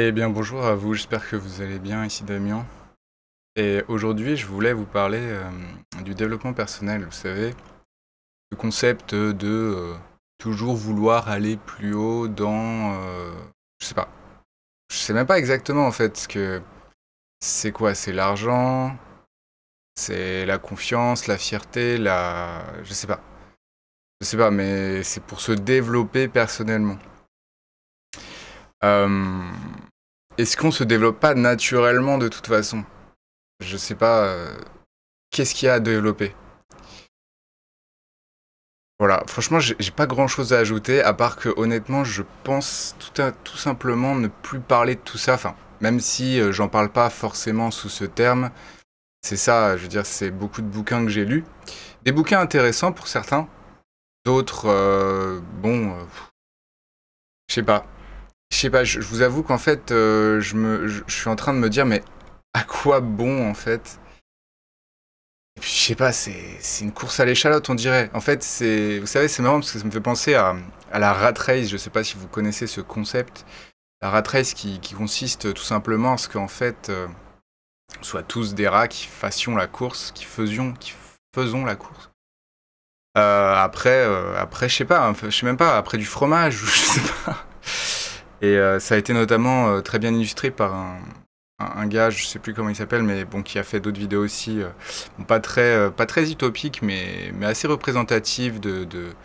Eh bien bonjour à vous, j'espère que vous allez bien, ici Damien. Et aujourd'hui je voulais vous parler du développement personnel, vous savez, le concept de toujours vouloir aller plus haut dans... je sais pas, je sais même pas exactement en fait ce que c'est quoi, c'est l'argent, c'est la confiance, la fierté, la... Je sais pas, mais c'est pour se développer personnellement. Euh, Est-ce qu'on se développe pas naturellement de toute façon? Je sais pas. Qu'est-ce qu'il y a à développer? Voilà, franchement, j'ai pas grand chose à ajouter, à part que honnêtement, je pense tout simplement ne plus parler de tout ça. Enfin, même si j'en parle pas forcément sous ce terme, c'est ça, je veux dire, c'est beaucoup de bouquins que j'ai lus. Des bouquins intéressants pour certains, d'autres, bon, je sais pas. Je sais pas, je vous avoue qu'en fait, je suis en train de me dire, mais à quoi bon en fait? Et puis, je sais pas, c'est une course à l'échalote, on dirait. En fait, vous savez, c'est marrant parce que ça me fait penser à la rat race. Je sais pas si vous connaissez ce concept. La rat race qui consiste tout simplement à ce qu'en fait, on soit tous des rats qui fassions la course, qui faisons la course. Après, je sais pas, je sais même pas, après du fromage, ou je sais pas. Et ça a été notamment très bien illustré par un gars, je sais plus comment il s'appelle, mais bon, qui a fait d'autres vidéos aussi, bon, pas très utopiques, mais assez représentatives de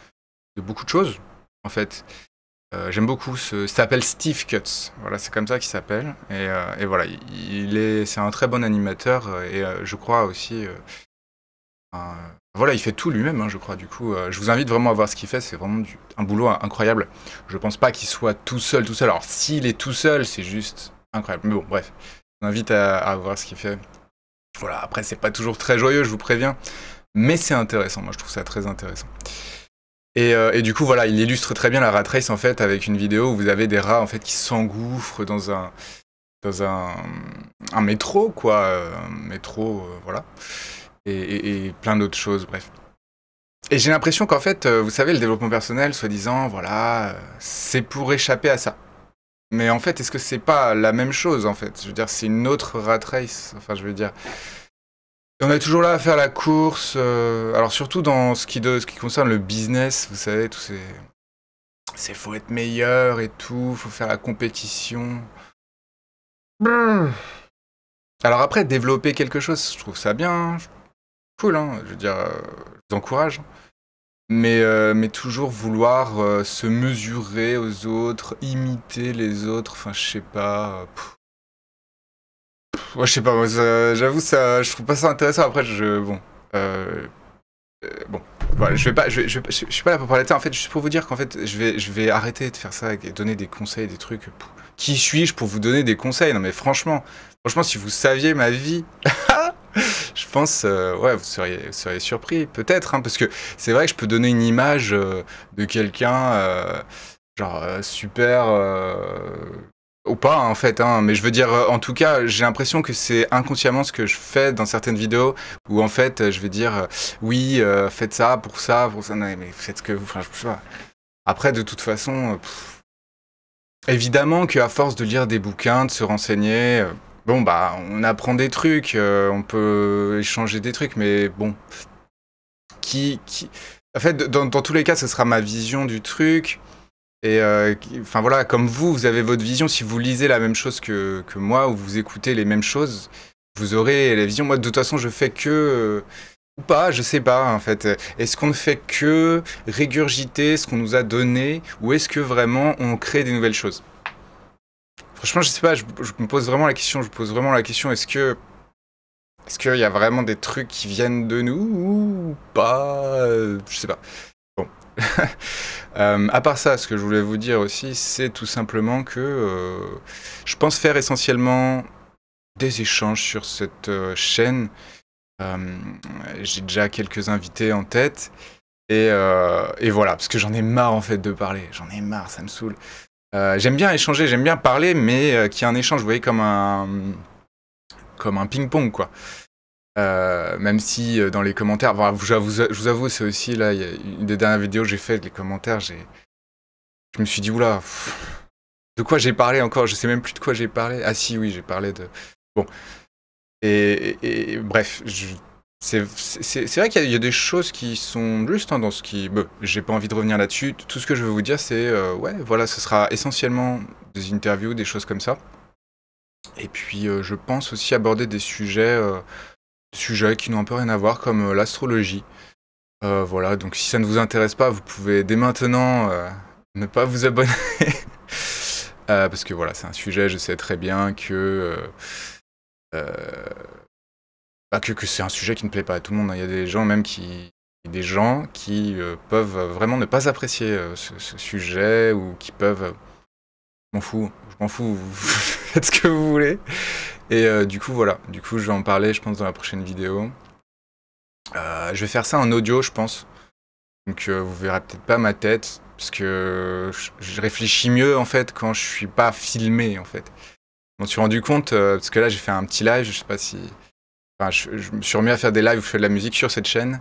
beaucoup de choses, en fait. J'aime beaucoup, ça s'appelle Steve Cuts, voilà, c'est comme ça qu'il s'appelle, et voilà, c'est un très bon animateur, et je crois aussi, un- voilà, il fait tout lui-même, hein, je crois, du coup, je vous invite vraiment à voir ce qu'il fait, c'est vraiment un boulot incroyable. Je pense pas qu'il soit tout seul, alors s'il est tout seul, c'est juste incroyable, mais bon, bref. Je vous invite à voir ce qu'il fait. Voilà, après, c'est pas toujours très joyeux, je vous préviens, mais c'est intéressant. Moi, je trouve ça très intéressant. Et du coup, voilà, il illustre très bien la rat race en fait avec une vidéo où vous avez des rats en fait qui s'engouffrent dans un métro, quoi, un métro, voilà, et plein d'autres choses, bref. Et j'ai l'impression qu'en fait, vous savez, le développement personnel, soi-disant, voilà, c'est pour échapper à ça. Mais en fait, est-ce que c'est pas la même chose en fait? Je veux dire, c'est une autre rat race. Enfin, je veux dire, on est toujours là à faire la course. Alors surtout dans ce qui concerne le business, vous savez, c'est faut être meilleur et tout, faut faire la compétition. Alors après, développer quelque chose, je trouve ça bien, cool, hein. Je veux dire, je vous encourage. Mais toujours vouloir se mesurer aux autres, imiter les autres, enfin, je sais pas. Moi, je sais pas, moi, j'avoue, ça, je trouve pas ça intéressant. Après, bon, euh, bon, voilà, je suis pas là pour parler de ça. En fait, juste pour vous dire qu'en fait, je vais arrêter de faire ça et donner des conseils, des trucs. Qui suis-je pour vous donner des conseils? Non, mais franchement, si vous saviez ma vie, je pense, ouais, vous seriez surpris, peut-être, hein, parce que c'est vrai que je peux donner une image de quelqu'un, genre super. Ou pas en fait, hein, mais je veux dire, en tout cas, j'ai l'impression que c'est inconsciemment ce que je fais dans certaines vidéos où en fait, je vais dire oui, faites ça, pour ça, non, mais faites ce que vous. Enfin, je sais pas. Après, de toute façon, évidemment qu'à force de lire des bouquins, de se renseigner, bon bah, on apprend des trucs, on peut échanger des trucs, mais bon, qui... En fait, dans tous les cas, ce sera ma vision du truc. Et enfin voilà, comme vous avez votre vision. Si vous lisez la même chose que moi ou vous écoutez les mêmes choses, vous aurez la vision. Moi, de toute façon, je fais que ou pas, je sais pas en fait. Est-ce qu'on ne fait que régurgiter ce qu'on nous a donné, ou est-ce que vraiment on crée des nouvelles choses? Franchement, je sais pas. Je me pose vraiment la question. Je pose vraiment la question. Est-ce qu'il y a vraiment des trucs qui viennent de nous ou pas? Je sais pas. Bon. À part ça, ce que je voulais vous dire aussi, c'est tout simplement que je pense faire essentiellement des échanges sur cette chaîne. Euh, j'ai déjà quelques invités en tête. Et voilà, parce que j'en ai marre en fait de parler. J'en ai marre, ça me saoule. J'aime bien échanger, j'aime bien parler, mais qu'il y ait un échange, vous voyez, comme un ping-pong, quoi. Même si dans les commentaires, bon, je vous avoue, c'est aussi là, il y a une des dernières vidéos que j'ai faites, les commentaires, je me suis dit, oula, De quoi j'ai parlé encore? Je sais même plus de quoi j'ai parlé. Ah si, oui, j'ai parlé de... Bon. Et bref, c'est vrai qu'il y a des choses qui sont justes hein, dans ce qui... Bon, j'ai pas envie de revenir là-dessus. Tout ce que je veux vous dire, c'est... ouais, voilà, ce sera essentiellement des interviews, des choses comme ça. Et puis, je pense aussi aborder des sujets qui n'ont un peu rien à voir, comme l'astrologie. Voilà, donc si ça ne vous intéresse pas, vous pouvez dès maintenant ne pas vous abonner. Parce que voilà, c'est un sujet, je sais très bien euh, que c'est un sujet qui ne plaît pas à tout le monde, hein. Il y a des gens qui peuvent vraiment ne pas apprécier ce sujet ou qui peuvent. Je m'en fous, vous faites ce que vous voulez. Et du coup, voilà. Du coup, je vais en parler, je pense, dans la prochaine vidéo. Je vais faire ça en audio, je pense. Donc, vous verrez peut-être pas ma tête, parce que je réfléchis mieux, en fait, quand je suis pas filmé, en fait. Je m'en suis rendu compte, parce que là, j'ai fait un petit live, je sais pas si... Enfin, je me suis remis à faire des lives où je fais de la musique sur cette chaîne.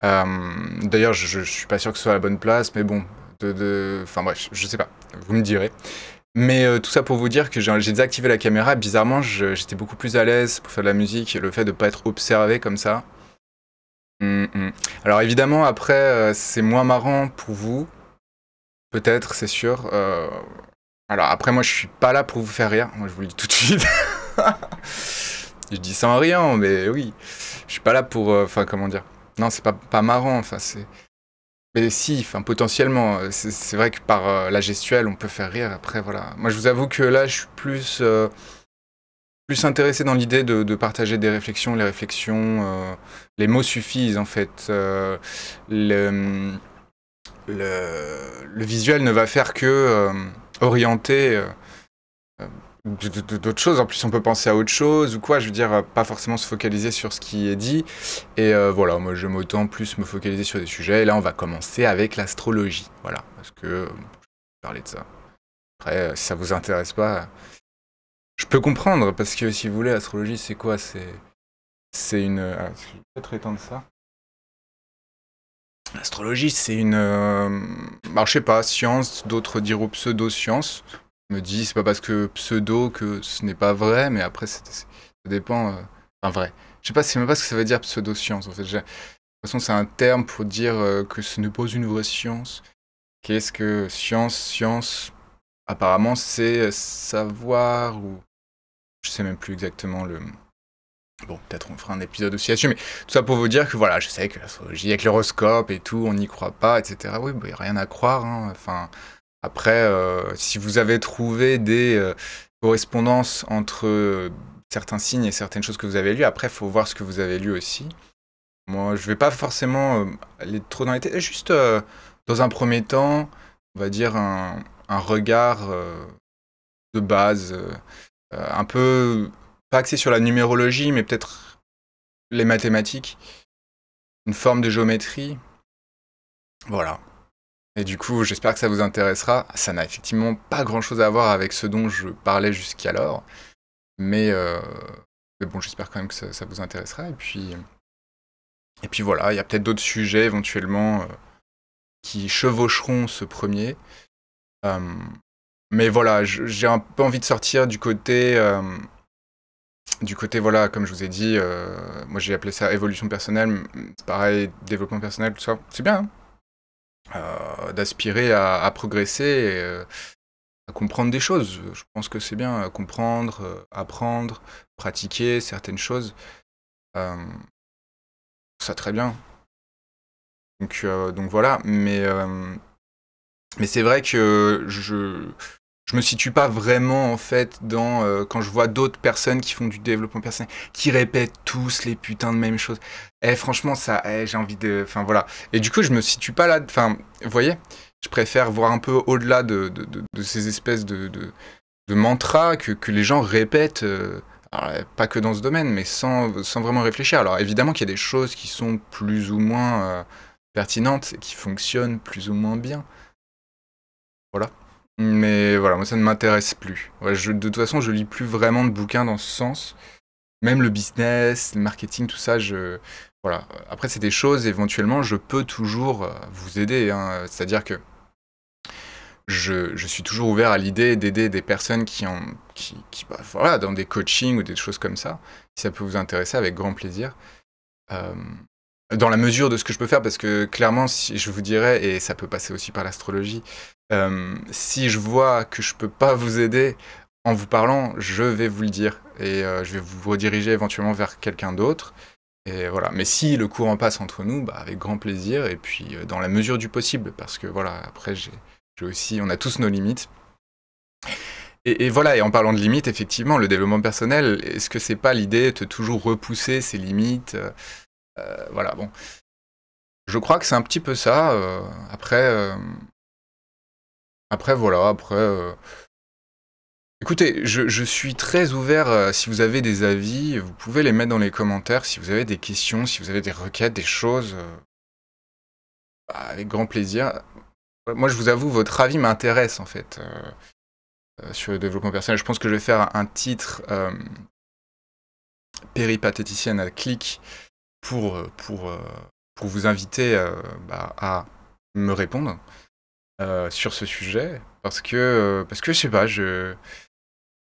D'ailleurs, je suis pas sûr que ce soit la bonne place, mais bon, enfin bref, je sais pas, vous me direz. Mais tout ça pour vous dire que j'ai désactivé la caméra, et bizarrement, j'étais beaucoup plus à l'aise pour faire de la musique, et le fait de pas être observé comme ça. Alors évidemment, après, c'est moins marrant pour vous, peut-être, c'est sûr. Alors après, moi, je suis pas là pour vous faire rire, moi, je vous le dis tout de suite. Je dis sans rien, mais oui. Je suis pas là pour... Enfin, comment dire? Non, c'est pas marrant, enfin, c'est... Mais si, enfin, potentiellement. C'est vrai que par la gestuelle, on peut faire rire, après, voilà. Moi, je vous avoue que là, je suis plus intéressé dans l'idée de partager des réflexions. Les réflexions, les mots suffisent, en fait. Le visuel ne va faire que orienter... d'autres choses. En plus, on peut penser à autre chose ou quoi. Je veux dire, pas forcément se focaliser sur ce qui est dit. Et voilà, moi, j'aime autant plus me focaliser sur des sujets. Et là, on va commencer avec l'astrologie. Voilà, parce que je vais parler de ça. Après, si ça vous intéresse pas, je peux comprendre. Parce que si vous voulez, l'astrologie, c'est quoi? C'est une... Ah, je vais peut-être étendre ça. L'astrologie, c'est une... bah, je sais pas, science, d'autres diront pseudo-science. Me dit c'est pas parce que pseudo que ce n'est pas vrai, mais après ça dépend. Enfin vrai. Je sais pas, c'est même pas ce que ça veut dire pseudo-science en fait. De toute façon, c'est un terme pour dire que ce n'est pas une vraie science. Qu'est-ce que science? Science, apparemment, c'est savoir ou je sais même plus exactement le. Bon, peut-être on fera un épisode aussi là-dessus, mais tout ça pour vous dire que voilà, je sais que l'astrologie avec l'horoscope et tout, on n'y croit pas, etc. Oui, bah, y a rien à croire, hein. Enfin. Après, si vous avez trouvé des correspondances entre certains signes et certaines choses que vous avez lues, après, il faut voir ce que vous avez lu aussi. Moi, je vais pas forcément aller trop dans les détails, juste dans un premier temps, on va dire un regard de base, un peu pas axé sur la numérologie, mais peut-être les mathématiques, une forme de géométrie. Voilà. Et du coup, j'espère que ça vous intéressera. Ça n'a effectivement pas grand-chose à voir avec ce dont je parlais jusqu'alors. Mais, mais bon, j'espère quand même que ça vous intéressera. Et puis voilà, il y a peut-être d'autres sujets éventuellement qui chevaucheront ce premier. Mais voilà, j'ai un peu envie de sortir du côté, voilà, comme je vous ai dit, moi j'ai appelé ça évolution personnelle. C'est pareil, développement personnel, tout ça. C'est bien, hein, d'aspirer à progresser et à comprendre des choses. Je pense que c'est bien comprendre, apprendre, pratiquer certaines choses. Ça très bien. Donc voilà, mais c'est vrai que je me situe pas vraiment en fait dans quand je vois d'autres personnes qui font du développement personnel, qui répètent tous les putains de mêmes choses. Franchement, ça, j'ai envie de, enfin voilà. Et du coup, je me situe pas là. Enfin, vous voyez, je préfère voir un peu au-delà de ces espèces de mantras que les gens répètent. Alors, pas que dans ce domaine, mais sans vraiment réfléchir. Alors évidemment qu'il y a des choses qui sont plus ou moins pertinentes et qui fonctionnent plus ou moins bien. Voilà. Mais voilà, moi ça ne m'intéresse plus. Ouais, de toute façon, je lis plus vraiment de bouquins dans ce sens. Même le business, le marketing, tout ça, voilà. Après, c'est des choses, éventuellement, je peux toujours vous aider, hein. C'est-à-dire que je suis toujours ouvert à l'idée d'aider des personnes bah, voilà, dans des coachings ou des choses comme ça. Si ça peut vous intéresser, avec grand plaisir. Euh, dans la mesure de ce que je peux faire, parce que clairement, si je vous dirais, et ça peut passer aussi par l'astrologie, si je vois que je peux pas vous aider en vous parlant, je vais vous le dire et je vais vous rediriger éventuellement vers quelqu'un d'autre. Et voilà. Mais si le courant passe entre nous, bah, avec grand plaisir et puis dans la mesure du possible, parce que voilà, après j'ai aussi, on a tous nos limites. Et voilà, et en parlant de limites, effectivement, le développement personnel, est-ce que c'est pas l'idée de toujours repousser ses limites voilà, bon. Je crois que c'est un petit peu ça. Après, voilà, écoutez, je suis très ouvert. Si vous avez des avis, vous pouvez les mettre dans les commentaires. Si vous avez des questions, si vous avez des requêtes, des choses, bah, avec grand plaisir. Moi, je vous avoue, votre avis m'intéresse, en fait, sur le développement personnel. Je pense que je vais faire un titre péripatéticienne à clic pour vous inviter bah, à me répondre sur ce sujet, parce que je sais pas, je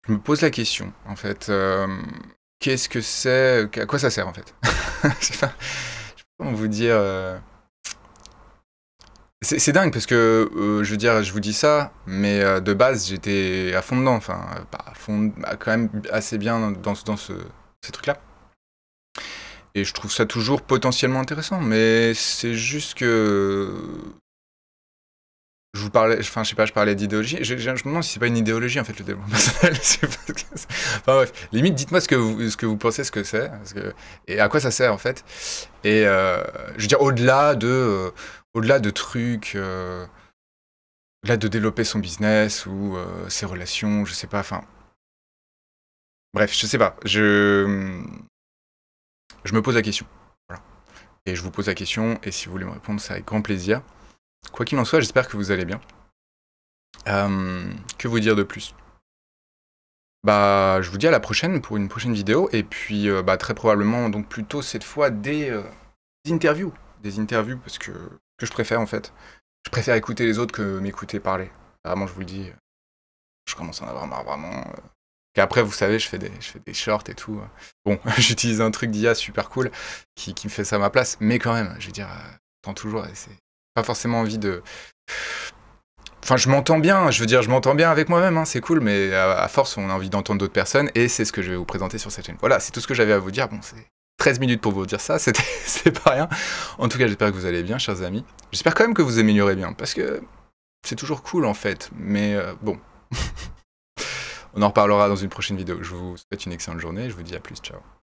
me pose la question, en fait. Qu'est-ce que c'est, à quoi ça sert, en fait? Je sais pas comment vous dire. C'est dingue, parce que, je veux dire, je vous dis ça, mais de base, j'étais à fond dedans, enfin, pas à fond, bah, quand même assez bien dans ces trucs-là. Et je trouve ça toujours potentiellement intéressant, mais c'est juste que je vous parlais, enfin je sais pas, je parlais d'idéologie. Je me demande si c'est pas une idéologie en fait le développement personnel. Enfin bref, limite dites-moi ce que vous pensez, ce que c'est, et à quoi ça sert en fait. Et je veux dire au-delà de trucs, au-delà de développer son business ou ses relations, je sais pas. Enfin bref, je sais pas. Je me pose la question. Voilà. Et je vous pose la question, et si vous voulez me répondre, c'est avec grand plaisir. Quoi qu'il en soit, j'espère que vous allez bien. Que vous dire de plus? Bah, je vous dis à la prochaine pour une prochaine vidéo, et puis bah, très probablement, donc plutôt cette fois des interviews. Des interviews, parce que je préfère en fait. Je préfère écouter les autres que m'écouter parler. Vraiment, je vous le dis, je commence à en avoir marre vraiment. Et après, vous savez, je fais des shorts et tout. Bon, j'utilise un truc d'IA super cool qui me fait ça à ma place, mais quand même, je veux dire, j'entends toujours, et c'est pas forcément envie de... Enfin, je m'entends bien, je veux dire, je m'entends bien avec moi-même, hein, c'est cool, mais à force, on a envie d'entendre d'autres personnes, et c'est ce que je vais vous présenter sur cette chaîne. Voilà, c'est tout ce que j'avais à vous dire. Bon, c'est 13 minutes pour vous dire ça, c'est pas rien. En tout cas, j'espère que vous allez bien, chers amis. J'espère quand même que vous améliorez bien, parce que c'est toujours cool, en fait, mais bon... On en reparlera dans une prochaine vidéo. Je vous souhaite une excellente journée et je vous dis à plus, ciao.